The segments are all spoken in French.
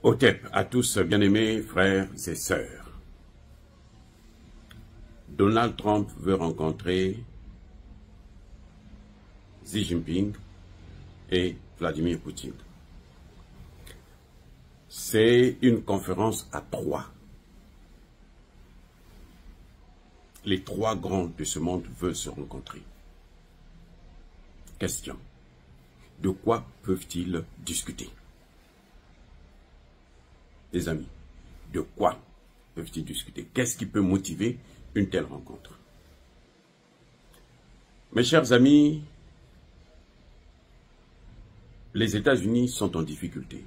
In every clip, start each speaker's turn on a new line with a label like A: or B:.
A: Otep à tous, bien-aimés frères et sœurs. Donald Trump veut rencontrer Xi Jinping et Vladimir Poutine. C'est une conférence à trois. Les trois grands de ce monde veulent se rencontrer. Question. De quoi peuvent-ils discuter? Les amis, de quoi peuvent-ils discuter? Qu'est-ce qui peut motiver une telle rencontre? Mes chers amis, les États-Unis sont en difficulté.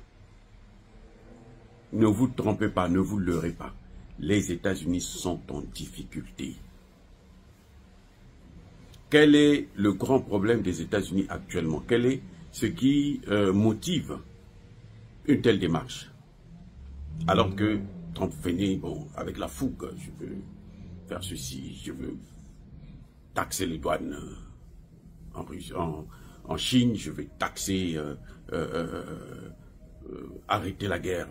A: Ne vous trompez pas, ne vous leurrez pas. Les États-Unis sont en difficulté. Quel est le grand problème des États-Unis actuellement? Quel est ce qui motive une telle démarche? Alors que Trump venait, bon, avec la fougue, je veux faire ceci, je veux taxer les douanes en Chine, je vais taxer, arrêter la guerre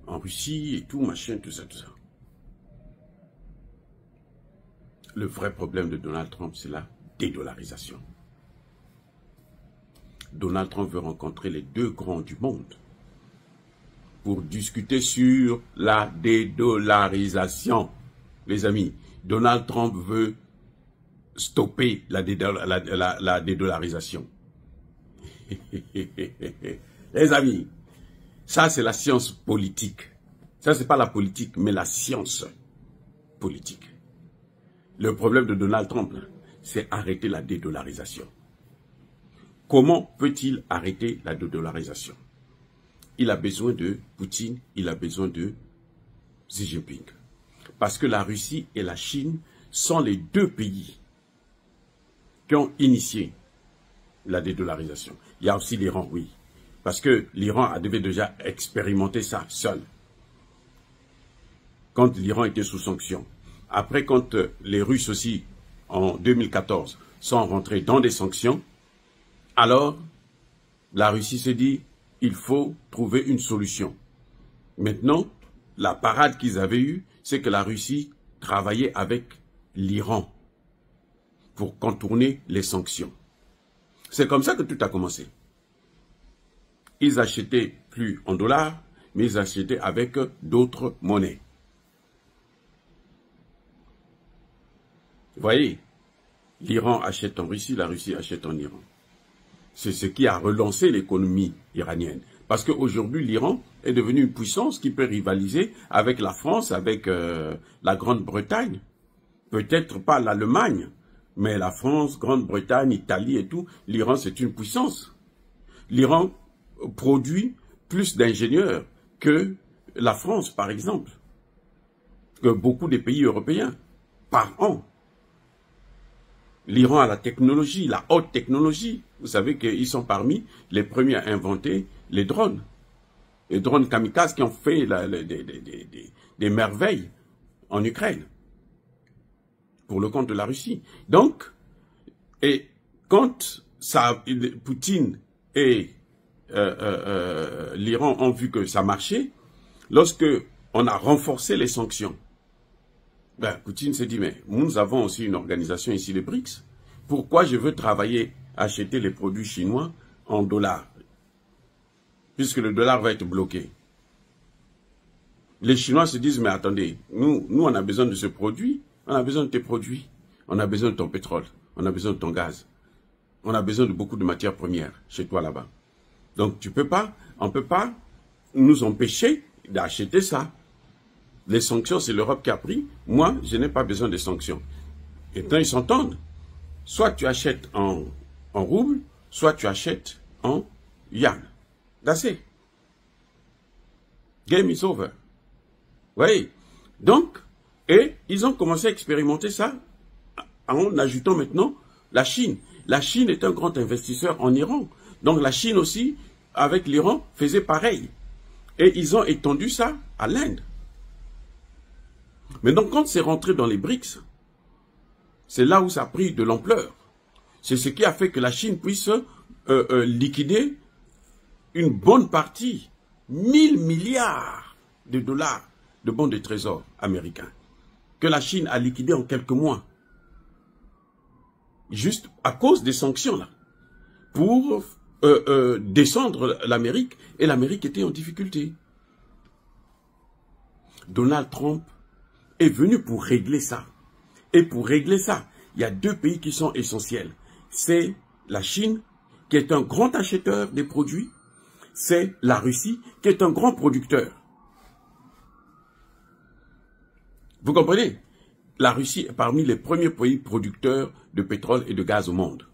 A: en Russie et tout, machin, tout ça, tout ça. Le vrai problème de Donald Trump, c'est la dédollarisation. Donald Trump veut rencontrer les deux grands du monde pour discuter sur la dédollarisation. Les amis, Donald Trump veut stopper la dédollarisation. Les amis, ça c'est la science politique. Ça c'est pas la politique, mais la science politique. Le problème de Donald Trump, c'est arrêter la dédollarisation. Comment peut-il arrêter la dédollarisation? Il a besoin de Poutine, il a besoin de Xi Jinping. Parce que la Russie et la Chine sont les deux pays qui ont initié la dédollarisation. Il y a aussi l'Iran, oui. Parce que l'Iran devait déjà expérimenter ça seul. Quand l'Iran était sous sanction. Après, quand les Russes aussi, en 2014, sont rentrés dans des sanctions, alors la Russie s'est dit, il faut trouver une solution. Maintenant, la parade qu'ils avaient eue, c'est que la Russie travaillait avec l'Iran pour contourner les sanctions. C'est comme ça que tout a commencé. Ils achetaient plus en dollars, mais ils achetaient avec d'autres monnaies. Vous voyez, l'Iran achète en Russie, la Russie achète en Iran. C'est ce qui a relancé l'économie iranienne. Parce qu'aujourd'hui, l'Iran est devenu une puissance qui peut rivaliser avec la France, avec la Grande-Bretagne. Peut-être pas l'Allemagne, mais la France, Grande-Bretagne, Italie et tout, l'Iran c'est une puissance. L'Iran produit plus d'ingénieurs que la France, par exemple, que beaucoup des pays européens, par an. L'Iran a la technologie, la haute technologie. Vous savez qu'ils sont parmi les premiers à inventer les drones. Les drones kamikazes qui ont fait des merveilles en Ukraine. Pour le compte de la Russie. Donc, et quand Poutine et l'Iran ont vu que ça marchait, lorsque on a renforcé les sanctions, Poutine s'est dit, mais nous avons aussi une organisation ici, les BRICS. Pourquoi je veux travailler, acheter les produits chinois en dollars? Puisque le dollar va être bloqué. Les Chinois se disent, mais attendez, nous on a besoin de ce produit, on a besoin de tes produits, on a besoin de ton pétrole, on a besoin de ton gaz, on a besoin de beaucoup de matières premières chez toi là-bas. Donc on ne peut pas nous empêcher d'acheter ça. Les sanctions, c'est l'Europe qui a pris. Moi, je n'ai pas besoin de sanctions. Et quand ils s'entendent, soit tu achètes en rouble, soit tu achètes en yuan. That's it. Game is over. Oui. Donc, et ils ont commencé à expérimenter ça en ajoutant maintenant la Chine. La Chine est un grand investisseur en Iran. Donc la Chine aussi, avec l'Iran, faisait pareil. Et ils ont étendu ça à l'Inde. Mais donc, quand c'est rentré dans les BRICS, c'est là où ça a pris de l'ampleur. C'est ce qui a fait que la Chine puisse liquider une bonne partie 1000 milliards de dollars de bons de trésor américains que la Chine a liquidé en quelques mois. Juste à cause des sanctions là. Pour descendre l'Amérique. Et l'Amérique était en difficulté. Donald Trump est venu pour régler ça. Et pour régler ça, il y a deux pays qui sont essentiels. C'est la Chine, qui est un grand acheteur des produits. C'est la Russie, qui est un grand producteur. Vous comprenez? La Russie est parmi les premiers pays producteurs de pétrole et de gaz au monde.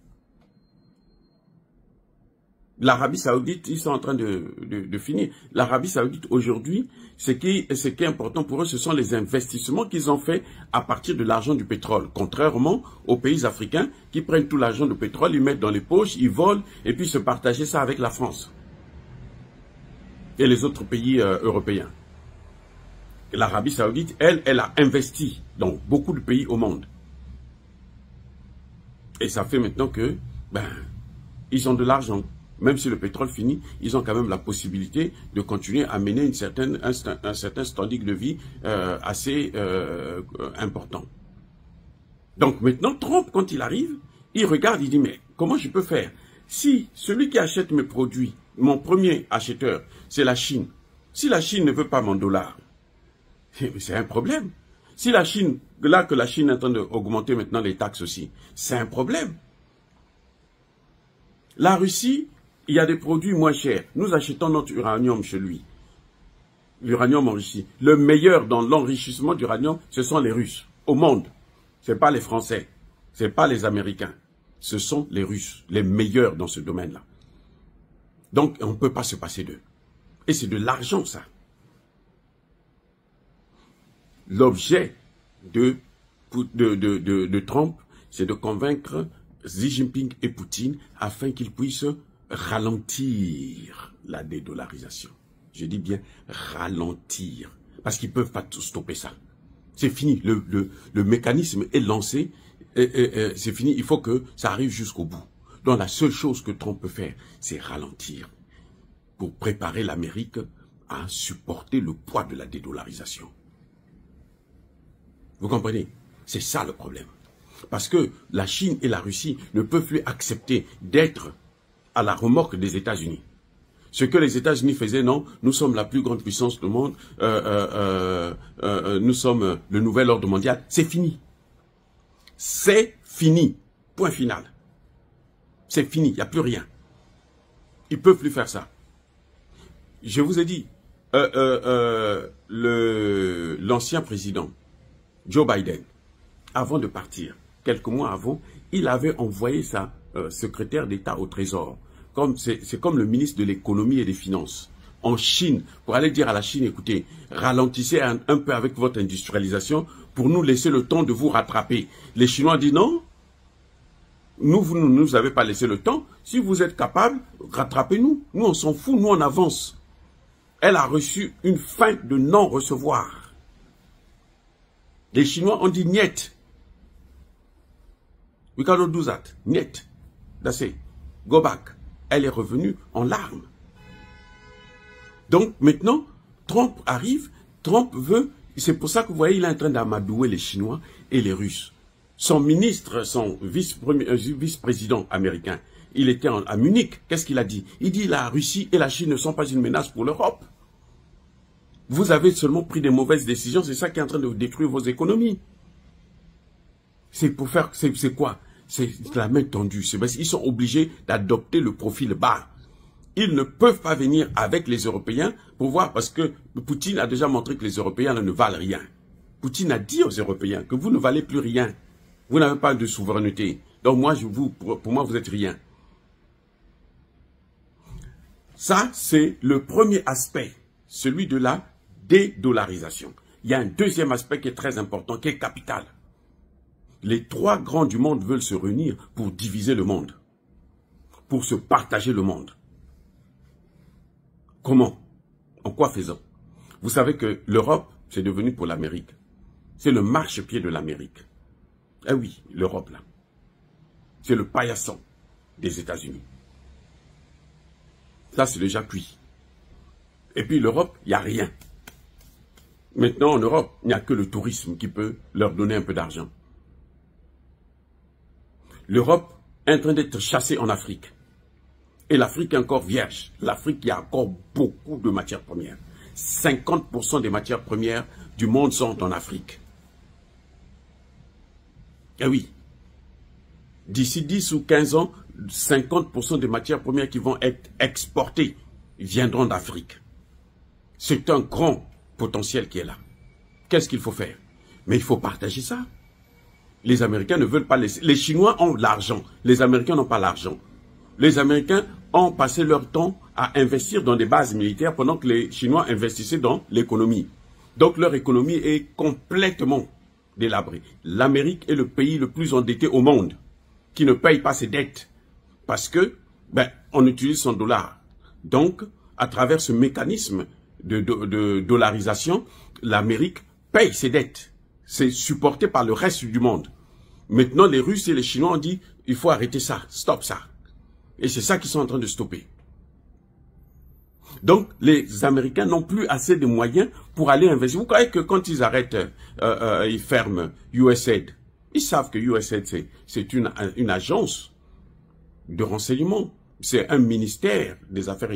A: L'Arabie Saoudite, ils sont en train de finir. L'Arabie Saoudite, aujourd'hui, ce qui est important pour eux, ce sont les investissements qu'ils ont faits à partir de l'argent du pétrole. Contrairement aux pays africains qui prennent tout l'argent du pétrole, ils mettent dans les poches, ils volent et puis se partager ça avec la France et les autres pays européens. L'Arabie Saoudite, elle a investi dans beaucoup de pays au monde. Et ça fait maintenant que, ils ont de l'argent. Même si le pétrole finit, ils ont quand même la possibilité de continuer à mener un certain standing de vie assez important. Donc maintenant, Trump, quand il arrive, il regarde, il dit, mais comment je peux faire? Si celui qui achète mes produits, mon premier acheteur, c'est la Chine. Si la Chine ne veut pas mon dollar, c'est un problème. Si la Chine, là que la Chine est en train d'augmenter maintenant les taxes aussi, c'est un problème. La Russie, il y a des produits moins chers. Nous achetons notre uranium chez lui. L'uranium enrichi. Le meilleur dans l'enrichissement d'uranium, ce sont les Russes. Au monde. Ce n'est pas les Français. Ce n'est pas les Américains. Ce sont les Russes. Les meilleurs dans ce domaine-là. Donc, on ne peut pas se passer d'eux. Et c'est de l'argent, ça. L'objet de Trump, c'est de convaincre Xi Jinping et Poutine afin qu'ils puissent ralentir la dédollarisation. Je dis bien ralentir. Parce qu'ils ne peuvent pas stopper ça. C'est fini. Le mécanisme est lancé. C'est fini. Il faut que ça arrive jusqu'au bout. Donc la seule chose que Trump peut faire, c'est ralentir. Pour préparer l'Amérique à supporter le poids de la dédollarisation. Vous comprenez? C'est ça le problème. Parce que la Chine et la Russie ne peuvent plus accepter d'être à la remorque des États-Unis. Ce que les États-Unis faisaient, non, nous sommes la plus grande puissance du monde, nous sommes le nouvel ordre mondial, c'est fini. C'est fini. Point final. C'est fini, il n'y a plus rien. Ils ne peuvent plus faire ça. Je vous ai dit, l'ancien président, Joe Biden, avant de partir, quelques mois avant, il avait envoyé sa secrétaire d'État au Trésor. C'est comme le ministre de l'économie et des finances en Chine, pour aller dire à la Chine, écoutez, ralentissez un peu avec votre industrialisation pour nous laisser le temps de vous rattraper. Les Chinois disent non, vous ne nous avez pas laissé le temps. Si vous êtes capable, rattrapez-nous. Nous, on s'en fout, nous, on avance. Elle a reçu une fin de non-recevoir. Les Chinois ont dit niet. We cannot do that. Niet. That's it. Go back. Elle est revenue en larmes. Donc maintenant, Trump arrive. Trump veut. C'est pour ça que vous voyez, il est en train d'amadouer les Chinois et les Russes. Son ministre, son vice-président américain, il était à Munich. Qu'est-ce qu'il a dit? Il dit la Russie et la Chine ne sont pas une menace pour l'Europe. Vous avez seulement pris des mauvaises décisions, c'est ça qui est en train de détruire vos économies. C'est pour faire, c'est quoi? C'est la main tendue. C'est parce qu'ils sont obligés d'adopter le profil bas. Ils ne peuvent pas venir avec les Européens pour voir, parce que Poutine a déjà montré que les Européens ne valent rien. Poutine a dit aux Européens que vous ne valez plus rien. Vous n'avez pas de souveraineté. Donc moi, pour moi, vous êtes rien. Ça, c'est le premier aspect, celui de la dédollarisation. Il y a un deuxième aspect qui est très important, qui est capital. Les trois grands du monde veulent se réunir pour diviser le monde, pour se partager le monde. Comment? En quoi faisant? Vous savez que l'Europe, c'est devenu pour l'Amérique. C'est le marchepied de l'Amérique. Eh oui, l'Europe là. C'est le paillasson des États-Unis. Ça, c'est déjà cuit. Et puis l'Europe, il n'y a rien. Maintenant, en Europe, il n'y a que le tourisme qui peut leur donner un peu d'argent. L'Europe est en train d'être chassée en Afrique. Et l'Afrique est encore vierge. L'Afrique, il y a encore beaucoup de matières premières. 50% des matières premières du monde sont en Afrique. Eh oui. D'ici 10 ou 15 ans, 50% des matières premières qui vont être exportées viendront d'Afrique. C'est un grand potentiel qui est là. Qu'est-ce qu'il faut faire? Mais il faut partager ça. Les Américains ne veulent pas laisser. Les Chinois ont l'argent. Les Américains n'ont pas l'argent. Les Américains ont passé leur temps à investir dans des bases militaires pendant que les Chinois investissaient dans l'économie. Donc leur économie est complètement délabrée. L'Amérique est le pays le plus endetté au monde qui ne paye pas ses dettes parce que on utilise son dollar. Donc, à travers ce mécanisme de dollarisation, l'Amérique paye ses dettes. C'est supporté par le reste du monde. Maintenant, les Russes et les Chinois ont dit, il faut arrêter ça, stop ça. Et c'est ça qu'ils sont en train de stopper. Donc, les Américains n'ont plus assez de moyens pour aller investir. Vous croyez que quand ils arrêtent, ils ferment USAID, ils savent que USAID, c'est une agence de renseignement. C'est un ministère des Affaires